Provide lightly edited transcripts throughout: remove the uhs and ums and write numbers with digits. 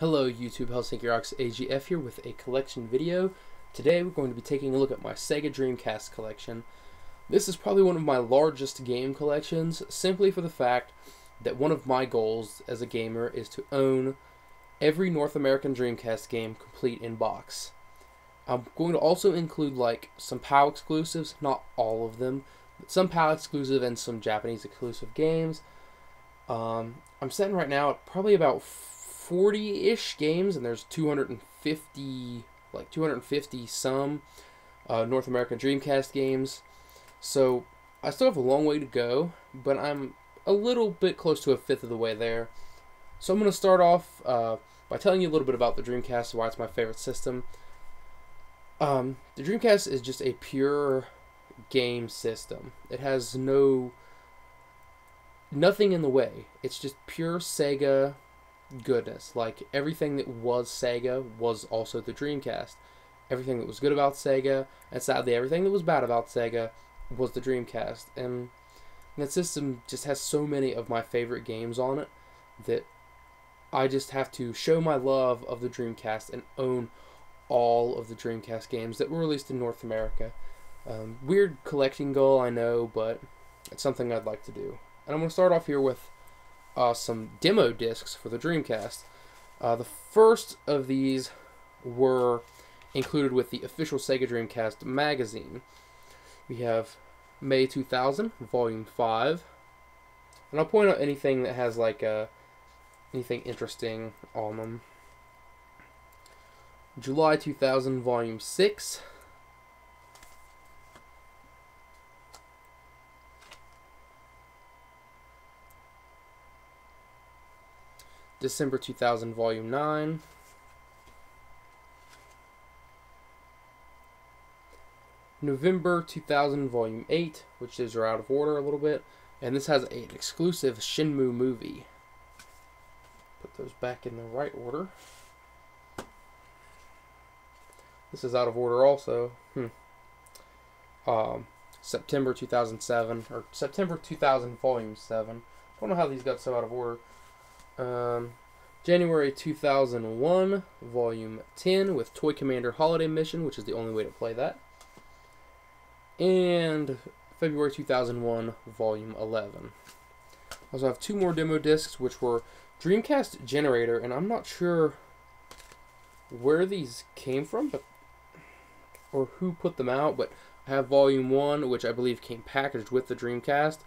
Hello YouTube, Helsinki Rocks AGF here with a collection video. Today we're going to be taking a look at my Sega Dreamcast collection. This is probably one of my largest game collections, simply for the fact that one of my goals as a gamer is to own every North American Dreamcast game complete in box. I'm going to also include like some PAL exclusives, not all of them, but some PAL exclusive and some Japanese exclusive games. I'm sitting right now at probably about 40-ish games, and there's 250 some North American Dreamcast games. So I still have a long way to go, but I'm a little bit close to a fifth of the way there. So I'm going to start off by telling you a little bit about the Dreamcast, why it's my favorite system. The Dreamcast is just a pure game system. It has nothing in the way. It's just pure Sega goodness. Like, everything that was Sega was also the Dreamcast. Everything that was good about Sega, and sadly everything that was bad about Sega, was the Dreamcast. And that system just has so many of my favorite games on it that I just have to show my love of the Dreamcast and own all of the Dreamcast games that were released in North America. Weird collecting goal, I know, but it's something I'd like to do. And I'm going to start off here with some demo discs for the Dreamcast. The first of these were included with the official Sega Dreamcast magazine. We have May 2000, Volume 5. And I'll point out anything that has like anything interesting on them. July 2000, Volume 6. December 2000, Volume 9. November 2000, Volume 8, which is out of order a little bit. And this has an exclusive Shenmue movie. Put those back in the right order. This is out of order also. September 2007, or September 2000, Volume 7. I don't know how these got so out of order. January 2001, Volume 10 with Toy Commander Holiday Mission, which is the only way to play that. And February 2001, Volume 11. I also have two more demo discs, which were Dreamcast Generator, and I'm not sure where these came from, or who put them out, but I have Volume 1, which I believe came packaged with the Dreamcast.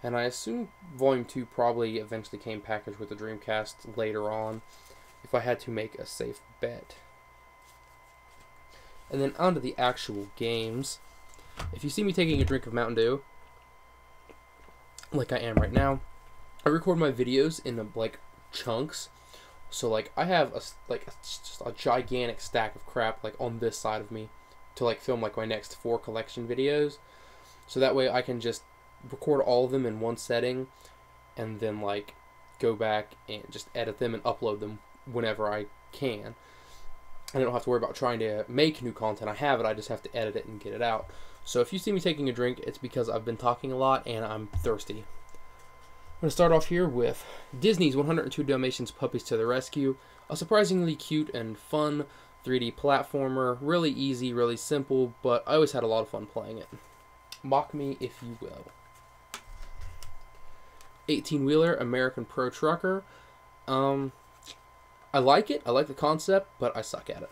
And I assume Volume 2 probably eventually came packaged with the Dreamcast later on, if I had to make a safe bet. And then onto the actual games. If you see me taking a drink of Mountain Dew, like I am right now, I record my videos in like chunks. So like I have just a gigantic stack of crap like on this side of me to like film like my next 4 collection videos. So that way I can just record all of them in one setting and then like go back and just edit them and upload them whenever I can. I don't have to worry about trying to make new content. I have it, I just have to edit it and get it out. So if you see me taking a drink, it's because I've been talking a lot and I'm thirsty. I'm going to start off here with Disney's 102 Dalmatians Puppies to the Rescue. A surprisingly cute and fun 3D platformer. Really easy, really simple, but I always had a lot of fun playing it. Mock me if you will. 18-wheeler American Pro Trucker. I like it. I like the concept, but I suck at it.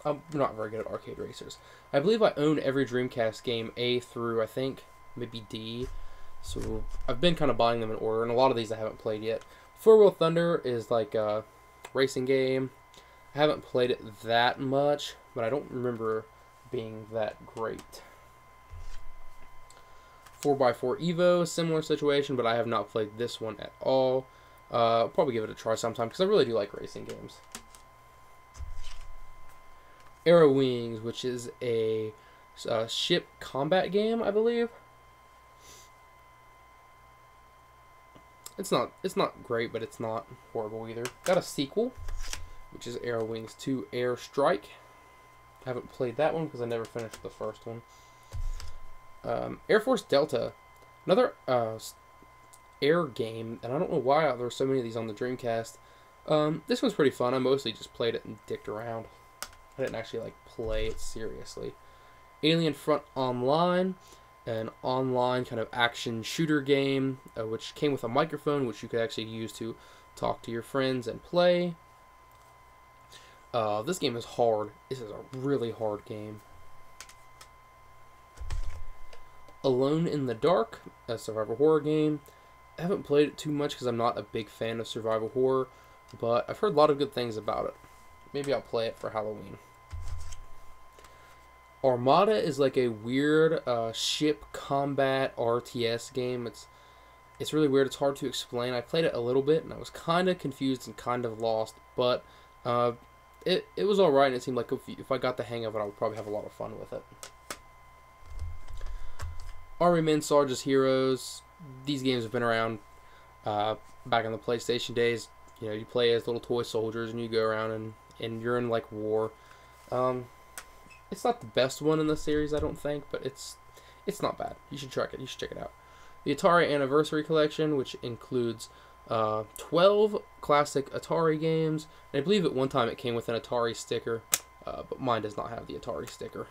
I'm not very good at arcade racers. I believe I own every Dreamcast game A through, I think, maybe D. So I've been kind of buying them in order, and a lot of these I haven't played yet. Four Wheel Thunder is like a racing game. I haven't played it that much, but I don't remember being that great. 4x4 Evo, similar situation, but I have not played this one at all. I'll probably give it a try sometime, because I really do like racing games. Arrow Wings, which is a ship combat game, I believe. It's not great, but it's not horrible either. Got a sequel, which is Arrow Wings 2 Air Strike. I haven't played that one, because I never finished the first one. Air Force Delta, another air game, and I don't know why there's so many of these on the Dreamcast. This one's pretty fun. I mostly just played it and dicked around. I didn't actually like play it seriously. Alien Front Online, an online kind of action shooter game, which came with a microphone, which you could actually use to talk to your friends and play. This game is hard. This is a really hard game. Alone in the Dark, a survival horror game. I haven't played it too much because I'm not a big fan of survival horror, but I've heard a lot of good things about it. Maybe I'll play it for Halloween. Armada is like a weird ship combat RTS game. It's really weird. It's hard to explain. I played it a little bit and I was kind of confused and kind of lost, but it was alright, and it seemed like if I got the hang of it, I would probably have a lot of fun with it. Army Men, Sarge's Heroes. These games have been around back in the PlayStation days. You know, you play as little toy soldiers and you go around and you're in like war. It's not the best one in the series, I don't think, but it's not bad. You should check it. You should check it out. The Atari Anniversary Collection, which includes 12 classic Atari games. And I believe at one time it came with an Atari sticker, but mine does not have the Atari sticker.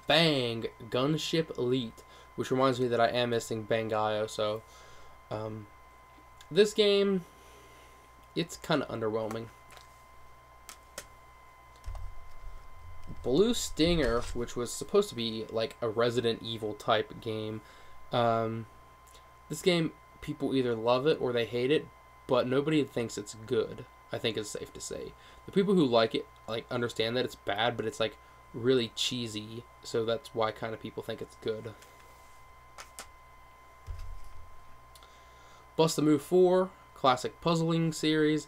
Bang! Gunship Elite, which reminds me that I am missing Bangayo, so this game, it's kind of underwhelming. Blue Stinger, which was supposed to be like a Resident Evil type game. This game, people either love it or they hate it, but nobody thinks it's good, I think it's safe to say. The people who like it like understand that it's bad, but it's like really cheesy, so that's why kind of people think it's good. Bust a Move 4, classic puzzling series.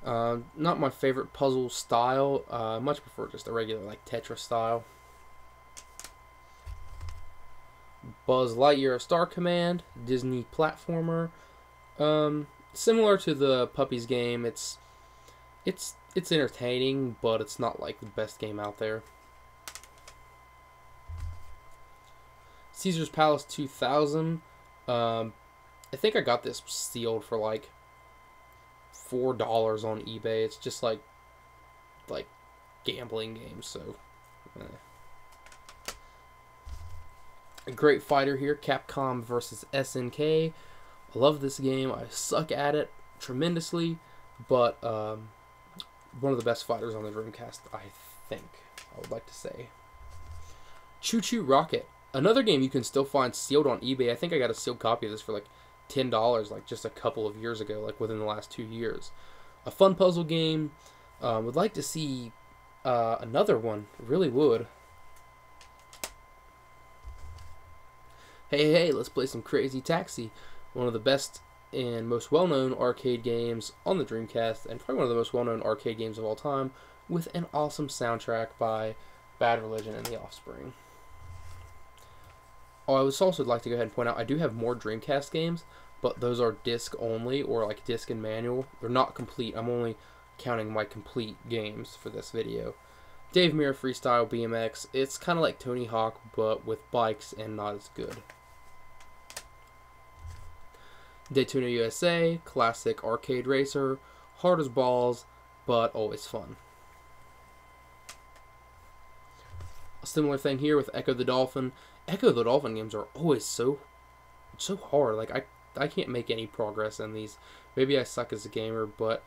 Not my favorite puzzle style. Much prefer just a regular like Tetris style. Buzz Lightyear: Star Command, Disney platformer. Similar to the Puppies game, it's entertaining, but it's not like the best game out there. Caesar's Palace 2000. I think I got this sealed for like $4 on eBay. It's just like gambling games, so a great fighter here, Capcom versus SNK. I love this game. I suck at it tremendously, but one of the best fighters on the Dreamcast, I think. I would like to say. Choo Choo Rocket, another game you can still find sealed on eBay. I think I got a sealed copy of this for like $10, like just a couple of years ago, like within the last 2 years. A fun puzzle game. Would like to see another one. Really would. Hey, let's play some Crazy Taxi. One of the best and most well-known arcade games on the Dreamcast, and probably one of the most well-known arcade games of all time, with an awesome soundtrack by Bad Religion and The Offspring. Oh, I would also like to go ahead and point out, I do have more Dreamcast games, but those are disc only, or like disc and manual. They're not complete. I'm only counting my complete games for this video. Dave Mirra Freestyle BMX. It's kind of like Tony Hawk, but with bikes and not as good. Daytona USA, classic arcade racer, hard as balls, but always fun. A similar thing here with Echo the Dolphin. Echo the Dolphin games are always so hard. Like I can't make any progress in these. Maybe I suck as a gamer, but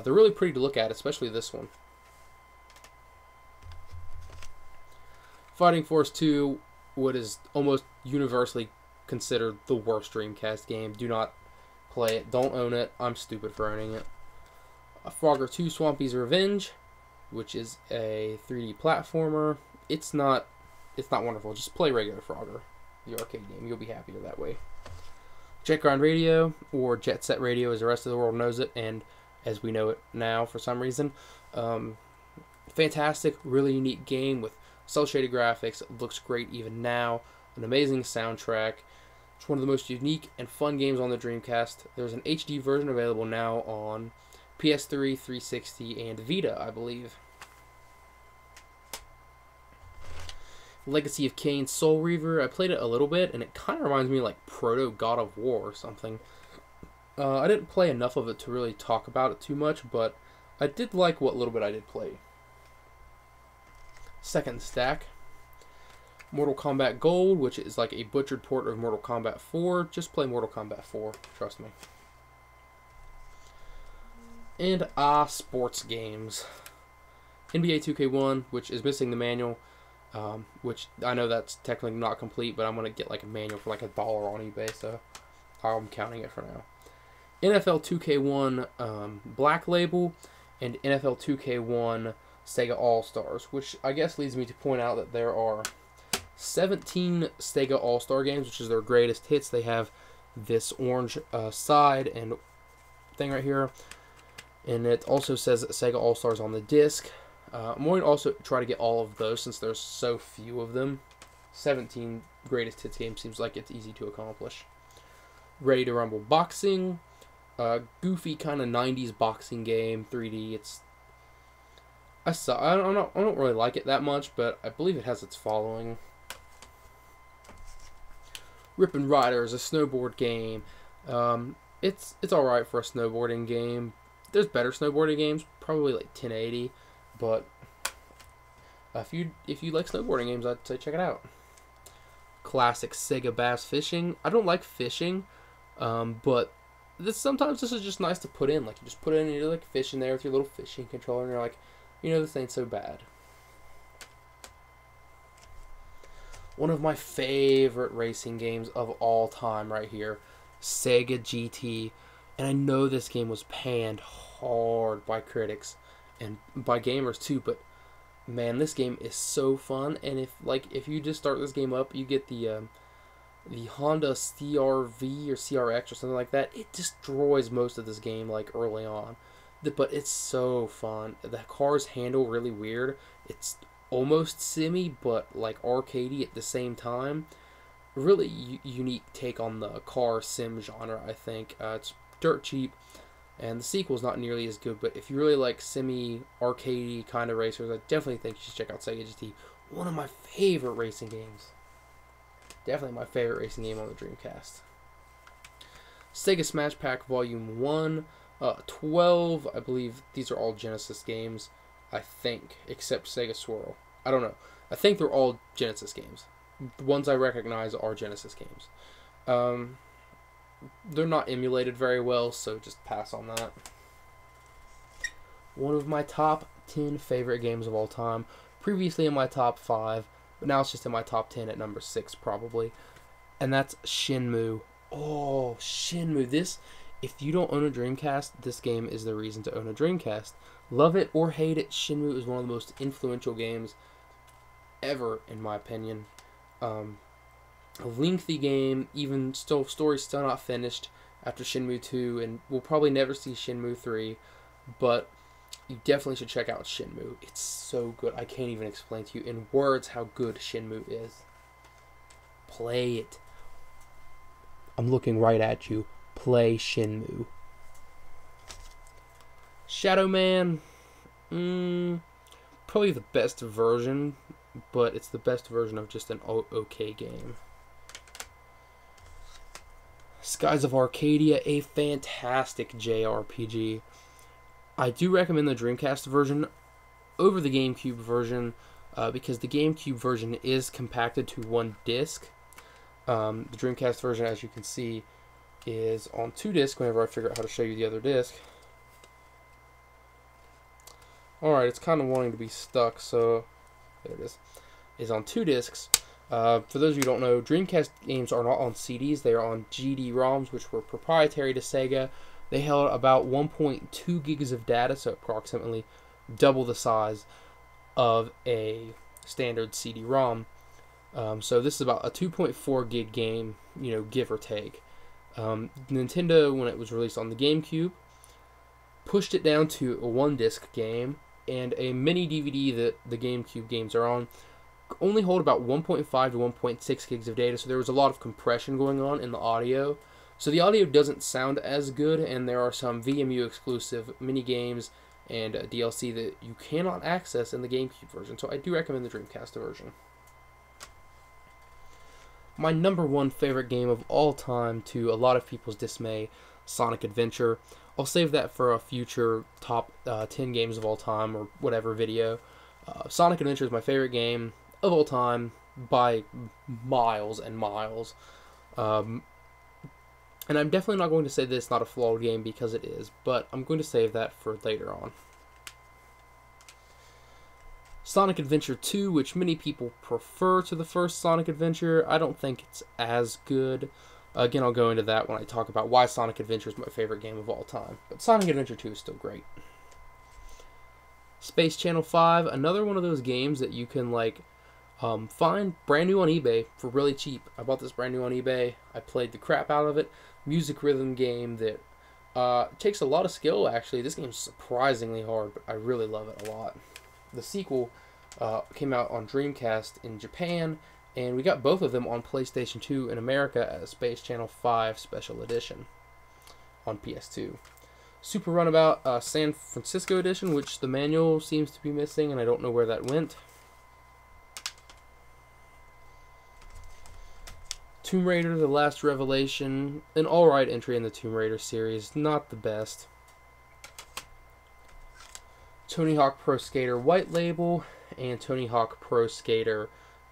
they're really pretty to look at, especially this one. Fighting Force 2, what is almost universally considered the worst Dreamcast game. Do not play it. Don't own it. I'm stupid for owning it. Frogger 2 Swampy's Revenge, which is a 3D platformer. It's not wonderful. Just play regular Frogger, the arcade game. You'll be happier that way. Jet Grind Radio, or Jet Set Radio as the rest of the world knows it, and as we know it now for some reason. Fantastic, really unique game with cel-shaded graphics. It looks great even now. An amazing soundtrack. It's one of the most unique and fun games on the Dreamcast. There's an HD version available now on PS3, 360, and Vita, I believe. Legacy of Kain Soul Reaver. I played it a little bit, and it kind of reminds me of like Proto God of War or something. I didn't play enough of it to really talk about it too much, but I did like what little bit I did play. Second stack. Mortal Kombat Gold, which is like a butchered port of Mortal Kombat 4. Just play Mortal Kombat 4, trust me. And sports games. NBA 2K1, which is missing the manual, which I know that's technically not complete, but I'm going to get like a manual for like $1 on eBay, so I'm counting it for now. NFL 2K1 Black Label, and NFL 2K1 Sega All-Stars, which I guess leads me to point out that there are 17 Sega All-Star games, which is their greatest hits. They have this orange side and thing right here, and it also says Sega All-Stars on the disc. I'm going to also try to get all of those since there's so few of them. 17 greatest hits games seems like it's easy to accomplish. Ready to Rumble Boxing, goofy kind of 90s boxing game, 3D. I don't really like it that much, but I believe it has its following. Rippin' Rider is a snowboard game. It's alright for a snowboarding game. There's better snowboarding games, probably like 1080, but if you like snowboarding games, I'd say check it out. Classic Sega Bass Fishing. I don't like fishing, but sometimes this is just nice to put in. Like, you just put it in and you're like fishing there with your little fishing controller, and you're like, you know, this ain't so bad. One of my favorite racing games of all time right here, Sega GT. And I know this game was panned hard by critics and by gamers too, but man, this game is so fun. And if you just start this game up, you get the Honda CR-V or CRX or something like that. It destroys most of this game like early on, but it's so fun. The cars handle really weird. It's almost simmy, but like arcadey at the same time. Really unique take on the car sim genre, I think. It's dirt cheap, and the sequel's not nearly as good, but if you really like simmy, arcadey kind of racers, I definitely think you should check out Sega GT. One of my favorite racing games. Definitely my favorite racing game on the Dreamcast. Sega Smash Pack Volume 1, 12, I believe these are all Genesis games, I think, except Sega Swirl. I don't know. I think they're all Genesis games. The ones I recognize are Genesis games. They're not emulated very well, so just pass on that. One of my top 10 favorite games of all time. Previously in my top 5, but now it's just in my top 10 at number 6 probably. And that's Shenmue. Oh, Shenmue. This, if you don't own a Dreamcast, this game is the reason to own a Dreamcast. Love it or hate it, Shenmue is one of the most influential games ever, in my opinion. A lengthy game, even still, story's still not finished after Shenmue 2, and we'll probably never see Shenmue 3, but you definitely should check out Shenmue. It's so good. I can't even explain to you in words how good Shenmue is. Play it. I'm looking right at you. Play Shenmue. Shadow Man, probably the best version, but it's the best version of just an okay game. Skies of Arcadia, a fantastic JRPG. I do recommend the Dreamcast version over the GameCube version because the GameCube version is compacted to one disc. The Dreamcast version, as you can see, is on 2 discs whenever I figure out how to show you the other disc. Alright, it's kind of wanting to be stuck, so there it is. It's on 2 discs. For those of you who don't know, Dreamcast games are not on CDs, they are on GD-ROMs, which were proprietary to Sega. They held about 1.2 gigs of data, so approximately double the size of a standard CD-ROM. So this is about a 2.4 gig game, you know, give or take. Nintendo, when it was released on the GameCube, pushed it down to a 1-disc game, and a mini DVD that the GameCube games are on only hold about 1.5 to 1.6 gigs of data, so there was a lot of compression going on in the audio. So the audio doesn't sound as good, and there are some VMU exclusive mini games and DLC that you cannot access in the GameCube version. So I do recommend the Dreamcast version. my #1 favorite game of all time, to a lot of people's dismay, Sonic Adventure. I'll save that for a future top 10 games of all time or whatever video. Sonic Adventure is my favorite game of all time by miles and miles. And I'm definitely not going to say that it's not a flawed game, because it is, but I'm going to save that for later on. Sonic Adventure 2, which many people prefer to the first Sonic Adventure, I don't think it's as good. Again, I'll go into that when I talk about why Sonic Adventure is my favorite game of all time. But Sonic Adventure 2 is still great. Space Channel 5, another one of those games that you can find brand new on eBay for really cheap. I bought this brand new on eBay. I played the crap out of it. Music rhythm game that takes a lot of skill, actually. This game's surprisingly hard, but I really love it a lot. The sequel came out on Dreamcast in Japan, and we got both of them on PlayStation 2 in America as Space Channel 5 Special Edition on PS2. Super Runabout San Francisco Edition, which the manual seems to be missing, and I don't know where that went. Tomb Raider: The Last Revelation, an alright entry in the Tomb Raider series, not the best. Tony Hawk Pro Skater White Label and Tony Hawk Pro Skater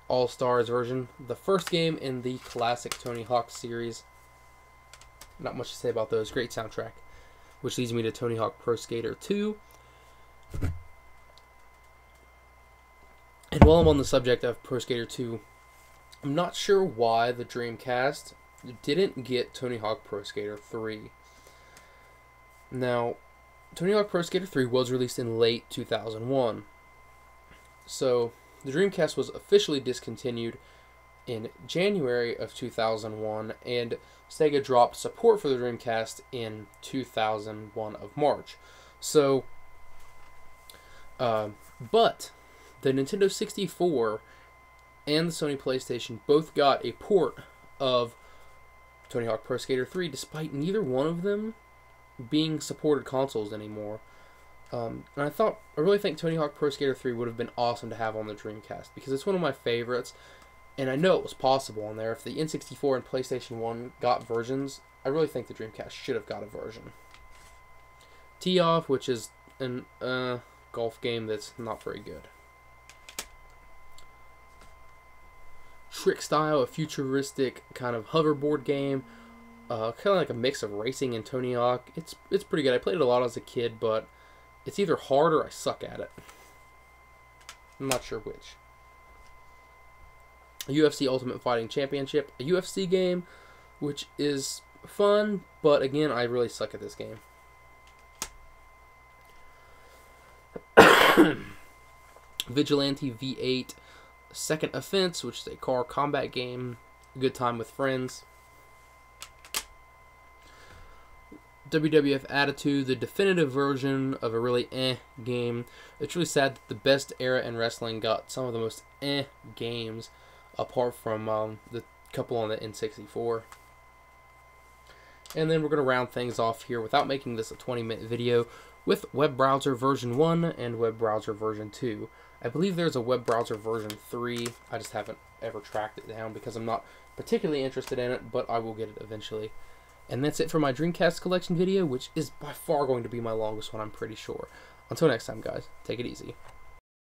All-Stars version, the first game in the classic Tony Hawk series. Not much to say about those. Great soundtrack. Which leads me to Tony Hawk Pro Skater 2. And while I'm on the subject of Pro Skater 2, I'm not sure why the Dreamcast didn't get Tony Hawk Pro Skater 3. Now, Tony Hawk Pro Skater 3 was released in late 2001. So, the Dreamcast was officially discontinued in January of 2001, and Sega dropped support for the Dreamcast in 2001 of March. So, but the Nintendo 64 and the Sony PlayStation both got a port of Tony Hawk Pro Skater 3, despite neither one of them being supported consoles anymore. And I really think Tony Hawk Pro Skater 3 would have been awesome to have on the Dreamcast, because it's one of my favorites, and I know it was possible on there. If the N64 and PlayStation 1 got versions, I really think the Dreamcast should have got a version. Tee-Off, which is an golf game that's not very good. Trick Style, a futuristic kind of hoverboard game, kind of like a mix of racing and Tony Hawk. It's pretty good. I played it a lot as a kid, but it's either hard or I suck at it. I'm not sure which. UFC Ultimate Fighting Championship, a UFC game, which is fun, but again, I really suck at this game. Vigilante V8 Second Offense, which is a car combat game, a good time with friends. WWF Attitude, the definitive version of a really game. It's really sad that the best era in wrestling got some of the most games, apart from the couple on the N64. And then we're going to round things off here without making this a 20-minute video with web browser version 1 and web browser version 2. I believe there's a web browser version 3. I just haven't ever tracked it down because I'm not particularly interested in it, but I will get it eventually. And that's it for my Dreamcast collection video, which is by far going to be my longest one, I'm pretty sure. Until next time, guys, take it easy.